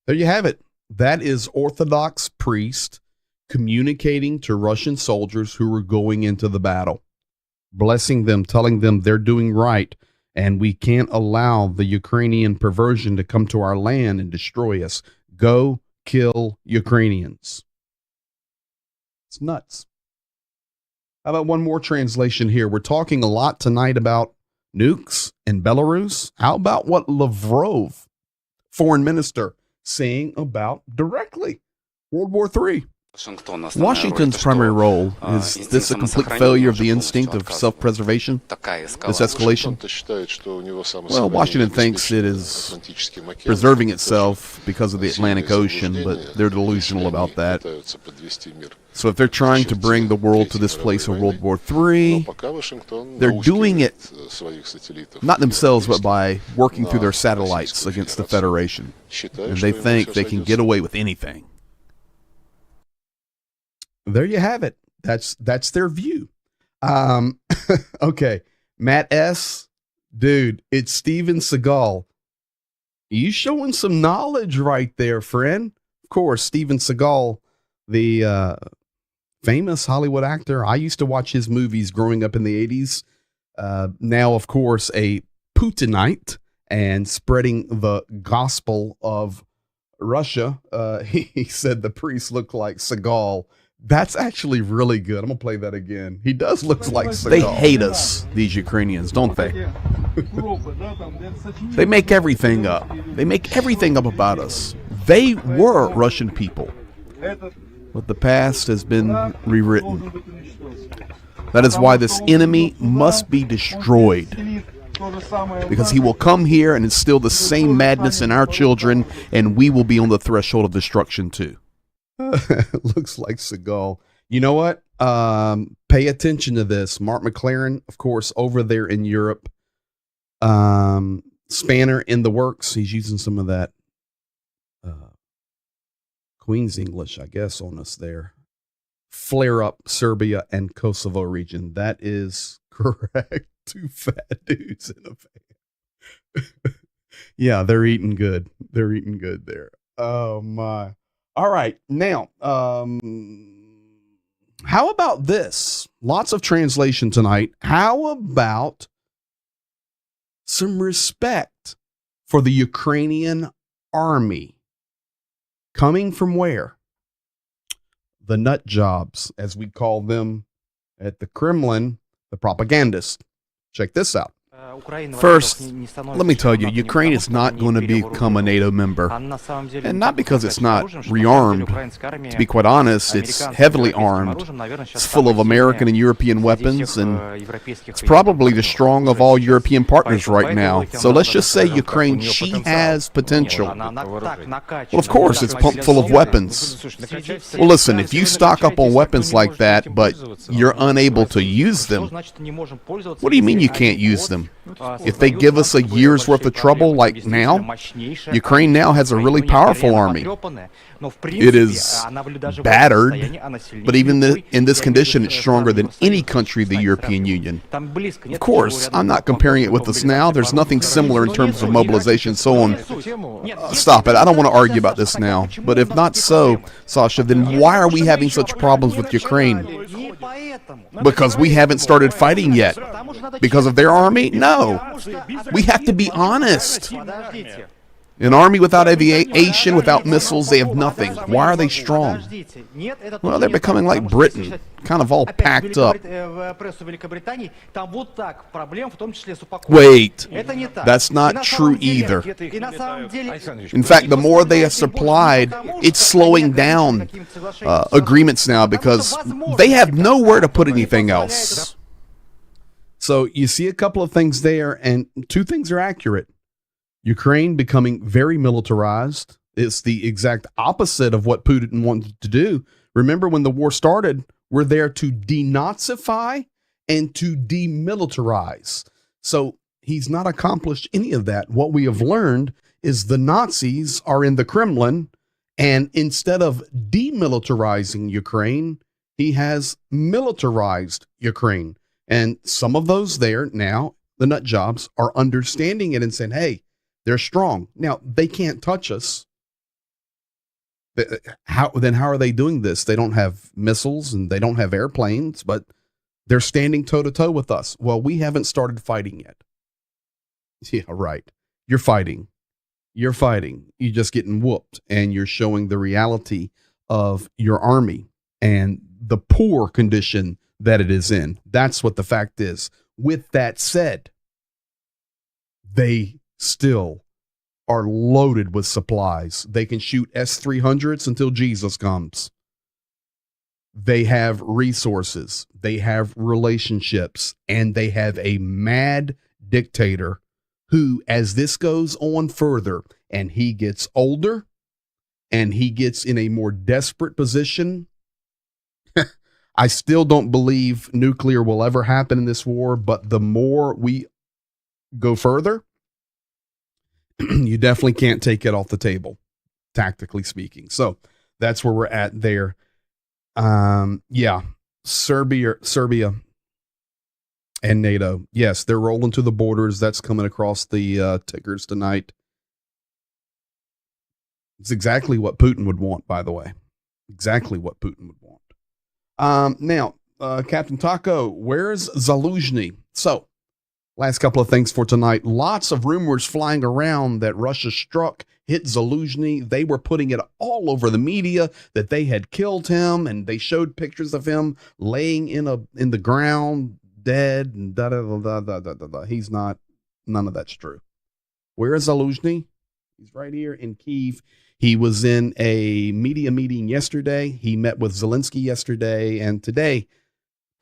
Speaker 1: There you have it. That is Orthodox priest communicating to Russian soldiers who were going into the battle, blessing them, telling them they're doing right, and we can't allow the Ukrainian perversion to come to our land and destroy us. Go kill Ukrainians. It's nuts. How about one more translation here? We're talking a lot tonight about nukes in Belarus. How about what Lavrov, foreign minister, saying about directly World War III? Washington's primary role is this a complete failure of the instinct of self-preservation, this escalation? Well, Washington thinks it is preserving itself because of the Atlantic Ocean, but they're delusional about that. So if they're trying to bring the world to this place of World War III, they're doing it not themselves, but by working through their satellites against the Federation. And they think they can get away with anything. There you have it. That's their view. Okay. Matt S. Dude, it's Steven Seagal. You showing some knowledge right there, friend. Of course, Steven Seagal, the famous Hollywood actor. I used to watch his movies growing up in the 80s. Now, of course, a Putinite and spreading the gospel of Russia. He said the priest looked like Seagal. That's actually really good. I'm going to play that again. He does look like Seagal. They hate us, these Ukrainians, don't they? They make everything up. They make everything up about us. They were Russian people. But the past has been rewritten. That is why this enemy must be destroyed. Because he will come here and instill the same madness in our children, and we will be on the threshold of destruction too. Looks like Seagal. You know what? Pay attention to this. Mark McLaren, of course, over there in Europe. Spanner in the works. He's using some of that Queen's English, I guess, on us there. Flare up Serbia and Kosovo region. That is correct. Two fat dudes in a van. Yeah, they're eating good. They're eating good there. Oh, my. All right. Now, how about this? Lots of translation tonight. How about some respect for the Ukrainian army? Coming from where? The nut jobs, as we call them at the Kremlin, the propagandists. Check this out. First, let me tell you, Ukraine is not going to become a NATO member. And not because it's not rearmed. To be quite honest, it's heavily armed. It's full of American and European weapons, and it's probably the strong of all European partners right now. So let's just say Ukraine, she has potential. Well, of course, it's pumped full of weapons. Well, listen, if you stock up on weapons like that, but you're unable to use them, what do you mean you can't use them? If they give us a year's worth of trouble like now, Ukraine now has a really powerful army. It is battered, but even in this condition, it's stronger than any country of the European Union. Of course, I'm not comparing it with us now. There's nothing similar in terms of mobilization, so on. Stop it. I don't want to argue about this now. But if not so, Sasha, then why are we having such problems with Ukraine? Because we haven't started fighting yet. Because of their army? No. We have to be honest. An army without aviation, without missiles, they have nothing. Why are they strong? Well, they're becoming like Britain, kind of all packed up. Wait, that's not true either. In fact, the more they have supplied, it's slowing down agreements now because they have nowhere to put anything else. So you see a couple of things there, and two things are accurate. Ukraine becoming very militarized. It's the exact opposite of what Putin wanted to do. Remember, when the war started, we're there to denazify and to demilitarize. So he's not accomplished any of that. What we have learned is the Nazis are in the Kremlin, and instead of demilitarizing Ukraine, he has militarized Ukraine. And some of those there now, the nut jobs, are understanding it and saying, hey, they're strong. Now, they can't touch us. How are they doing this? They don't have missiles and they don't have airplanes, but they're standing toe-to-toe with us. Well, we haven't started fighting yet. Yeah, right. You're fighting. You're fighting. You're just getting whooped, and you're showing the reality of your army and the poor condition that it is in. That's what the fact is. With that said, they still are loaded with supplies. They can shoot S-300s until Jesus comes. They have resources, they have relationships, and they have a mad dictator who, as this goes on further and he gets older and he gets in a more desperate position, I still don't believe nuclear will ever happen in this war, but the more we go further, you definitely can't take it off the table, tactically speaking. So that's where we're at there. Yeah, Serbia and NATO. Yes, they're rolling to the borders. That's coming across the tickers tonight. It's exactly what Putin would want, by the way. Exactly what Putin would want. Now, Captain Taco, where's Zelenskyy? So, last couple of things for tonight. Lots of rumors flying around that Russia hit Zelenskyy. They were putting it all over the media that they had killed him, and they showed pictures of him laying in the ground, dead, and da da da da da da da. He's not. None of that's true. Where is Zelenskyy? He's right here in Kyiv. He was in a media meeting yesterday. He met with Zelenskyy yesterday, and today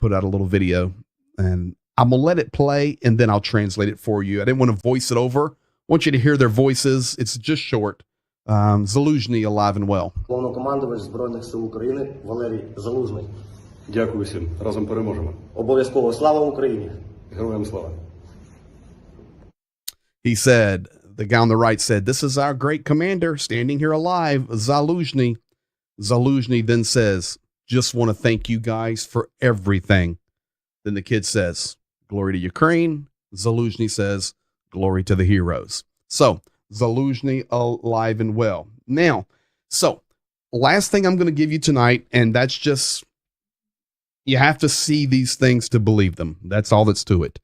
Speaker 1: put out a little video, and I'm going to let it play, and then I'll translate it for you. I didn't want to voice it over. I want you to hear their voices. It's just short. Zelenskyy alive and well.
Speaker 4: Головнокомандувач Збройних сил України Валерій Залужний.
Speaker 5: Дякую всім. Разом переможемо.
Speaker 4: Обов'язково слава Україні.
Speaker 5: Героям слава.
Speaker 1: He said, the guy on the right said, "This is our great commander standing here alive, Zelenskyy." Zelenskyy then says, "Just want to thank you guys for everything." Then the kid says, "Glory to Ukraine." Zelenskyy says, "Glory to the heroes." So Zelenskyy alive and well. Now, so last thing I'm going to give you tonight, and that's just, you have to see these things to believe them. That's all that's to it.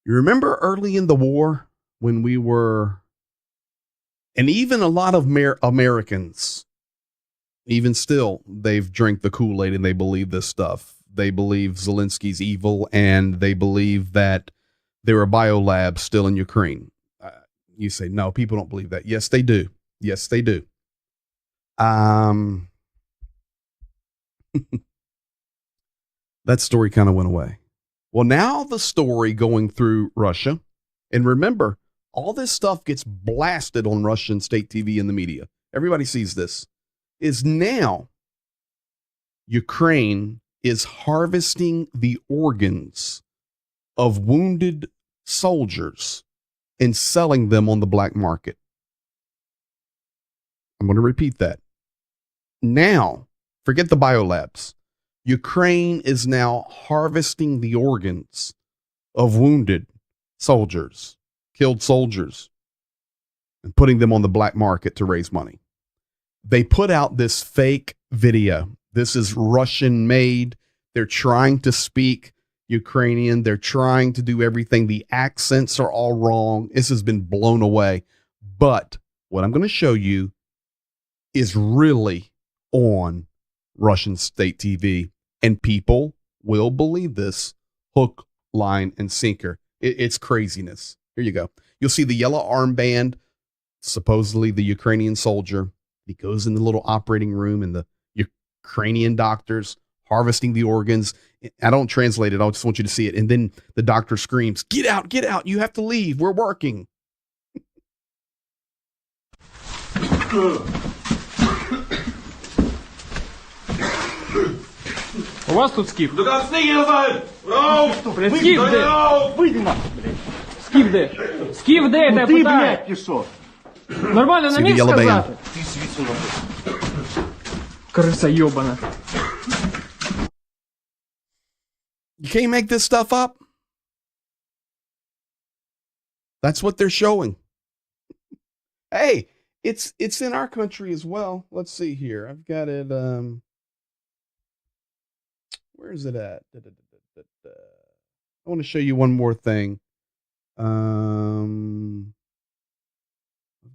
Speaker 1: You remember early in the war when we were, and even a lot of Americans, even still, they've drank the Kool-Aid and they believe this stuff. They believe Zelensky's evil, and they believe that there are biolabs still in Ukraine. You say, no, people don't believe that. Yes, they do. Yes, they do. That story kind of went away. Well, now the story going through Russia, and remember, all this stuff gets blasted on Russian state TV and the media. Everybody sees this. Is now Ukraine is harvesting the organs of wounded soldiers and selling them on the black market. I'm going to repeat that. Now, forget the biolabs. Ukraine is now harvesting the organs of wounded soldiers, killed soldiers, and putting them on the black market to raise money. They put out this fake video. This is Russian made. They're trying to speak Ukrainian. They're trying to do everything. The accents are all wrong. This has been blown away. But what I'm going to show you is really on Russian state TV, and people will believe this hook, line, and sinker. It's craziness. Here you go. You'll see the yellow armband, supposedly the Ukrainian soldier. He goes in the little operating room, and the Ukrainian doctors harvesting the organs. I don't translate it. I just want you to see it. And then the doctor screams, get out. You have to leave. We're working.
Speaker 6: У вас тут скіф?
Speaker 5: До снеги назад!
Speaker 6: Блядь, скіф де?
Speaker 4: Вийди нахуй, блядь.
Speaker 6: Скіф де? Скіф де, я тебе
Speaker 4: Ти,
Speaker 6: питаю?
Speaker 4: блядь, пішов.
Speaker 6: Нормально не
Speaker 1: See the
Speaker 6: міг
Speaker 1: yellow band.
Speaker 6: сказати?
Speaker 4: Ти звідси нахуй.
Speaker 6: Криса йобана.
Speaker 1: You can't make this stuff up. That's what they're showing. Hey, it's in our country as well. Let's see here. I've got it. Where is it at? I want to show you one more thing. I've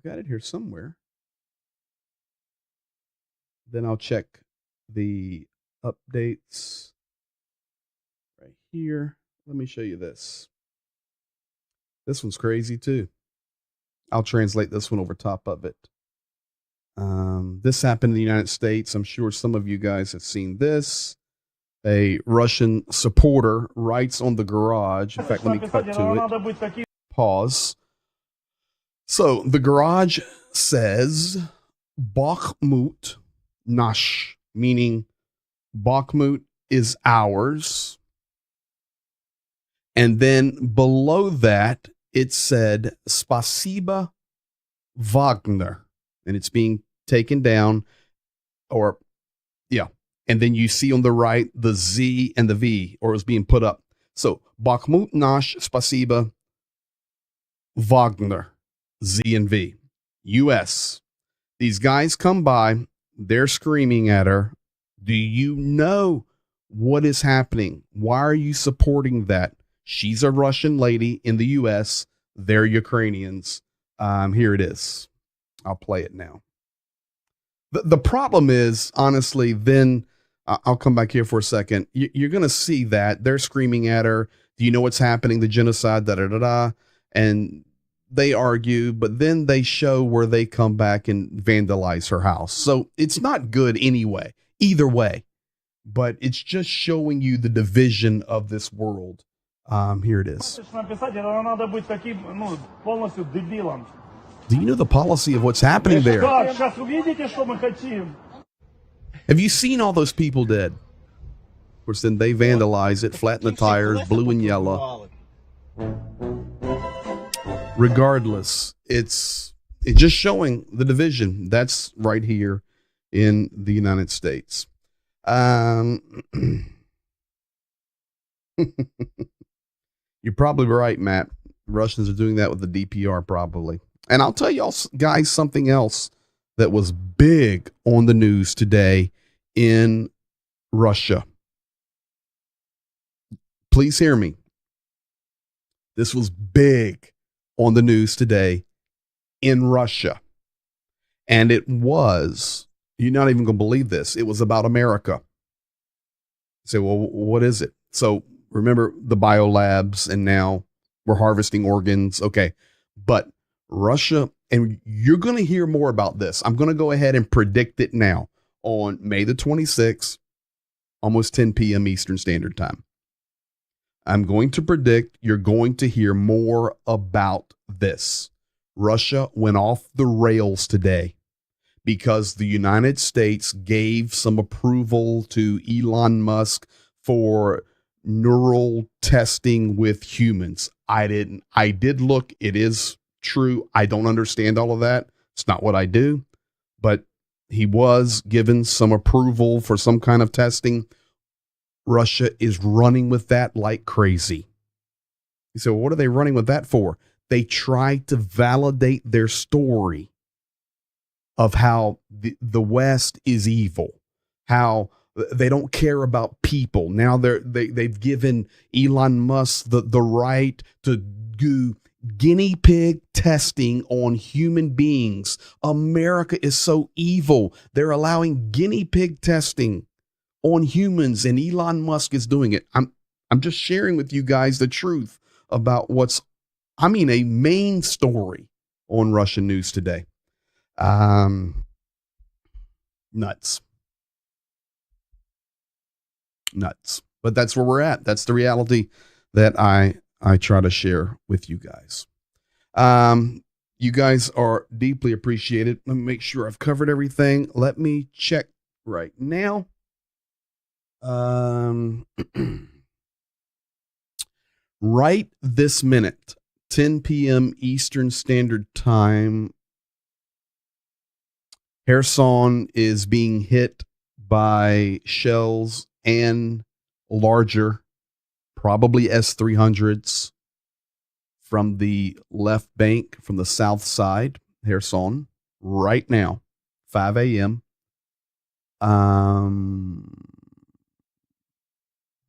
Speaker 1: got it here somewhere. Then I'll check the updates right here. Let me show you this. This one's crazy too. I'll translate this one over top of it. This happened in the United States. I'm sure some of you guys have seen this. A Russian supporter writes on the garage. In fact, let me cut to it. Pause. So the garage says Bakhmut nash, meaning Bakhmut is ours. And then below that, it said Spasiba Wagner. And it's being taken down, or yeah. And then you see on the right the Z and the V, or it's being put up. So Bakhmut nash Spasiba Wagner, Z and V, U.S. These guys come by, they're screaming at her. Do you know what is happening? Why are you supporting that? She's a Russian lady in the U.S. They're Ukrainians. Here it is. I'll play it now. The problem is, honestly, then I'll come back here for a second. You're going to see that they're screaming at her. Do you know what's happening? The genocide, da da da da. And they argue, but then they show where they come back and vandalize her house. So it's not good anyway, either way. But it's just showing you the division of this world. Here it is. Do you know the policy of what's happening there? Have you seen all those people dead? Of course, then they vandalize it, flatten the tires, blue and yellow. Regardless, it's just showing the division. That's right here in the United States. You're probably right, Matt. Russians are doing that with the DPR probably. And I'll tell y'all guys something else that was big on the news today in Russia. Please hear me. This was big on the news today in Russia. And it was, you're not even going to believe this, it was about America. You say, well, what is it? So remember the biolabs, and now we're harvesting organs. Okay. But Russia, and you're going to hear more about this. I'm going to go ahead and predict it now on May the 26th, almost 10 p.m. Eastern Standard Time. I'm going to predict you're going to hear more about this. Russia went off the rails today because the United States gave some approval to Elon Musk for neural testing with humans. I did look. It is true. I don't understand all of that. It's not what I do, but he was given some approval for some kind of testing. Russia is running with that like crazy. You say, well, what are they running with that for? They try to validate their story of how the West is evil, how they don't care about people. Now they've given Elon Musk the right to do guinea pig testing on human beings. America is so evil. They're allowing guinea pig testing on humans, and Elon Musk is doing it. I'm just sharing with you guys the truth about a main story on Russian news today. Nuts. But that's where we're at. That's the reality that I try to share with you guys. You guys are deeply appreciated. Let me make sure I've covered everything. Let me check right now. Right this minute, 10 p.m. Eastern Standard Time, Kherson is being hit by shells and larger, probably S-300s from the left bank, from the south side, Kherson, right now, 5 a.m.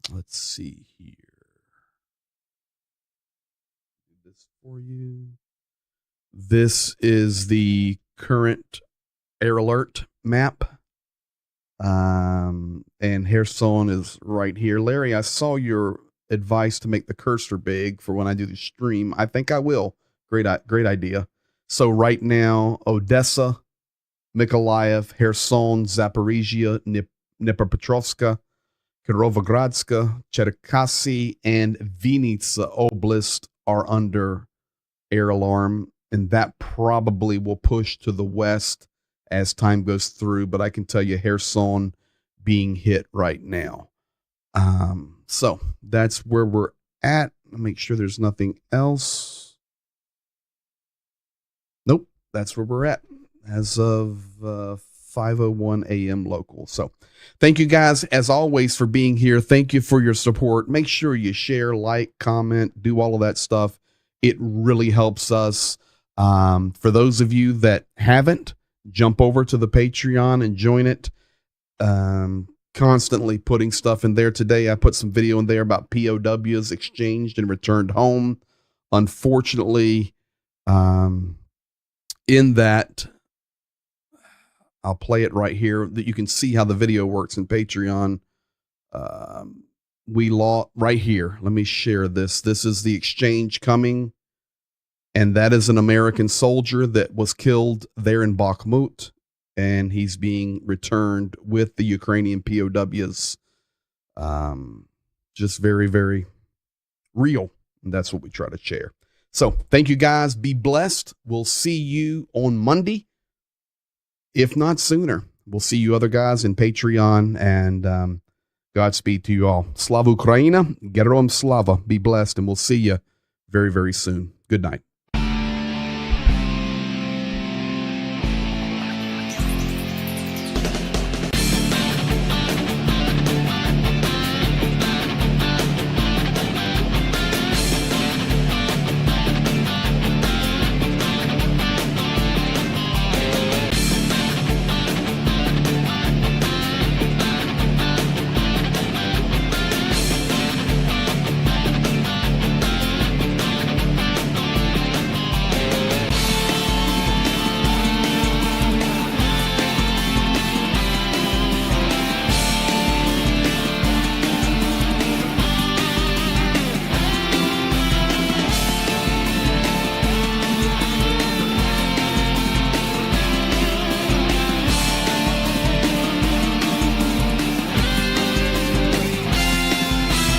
Speaker 1: Let's see here. Do this for you. This is the current air alert map. And Kherson is right here. Larry, I saw your advice to make the cursor big for when I do the stream. I think I will. Great idea. So right now, Odessa, Mykolaiv, Kherson, Zaporizhia, Dnipropetrovsk, Kirovogradsk, Cherkasy, and Vinnytsia Oblast are under air alarm, and that probably will push to the west as time goes through. But I can tell you Kherson being hit right now. So that's where we're at. Make sure there's nothing else. Nope, that's where we're at as of 5:01 a.m. local. So thank you guys, as always, for being here. Thank you for your support. Make sure you share, like, comment, do all of that stuff. It really helps us. For those of you that haven't, jump over to the Patreon and join it. Constantly putting stuff in there. Today I put some video in there about POWs exchanged and returned home. Unfortunately, in that, I'll play it right here that you can see how the video works in Patreon. We lost right here. Let me share this. This is the exchange coming, and that is an American soldier that was killed there in Bakhmut, and he's being returned with the Ukrainian POWs. Just very, very real. And that's what we try to share. So thank you guys. Be blessed. We'll see you on Monday, if not sooner. We'll see you other guys in Patreon, and Godspeed to you all. Slava Ukraina, Gerom Slava. Be blessed, and we'll see you very, very soon. Good night.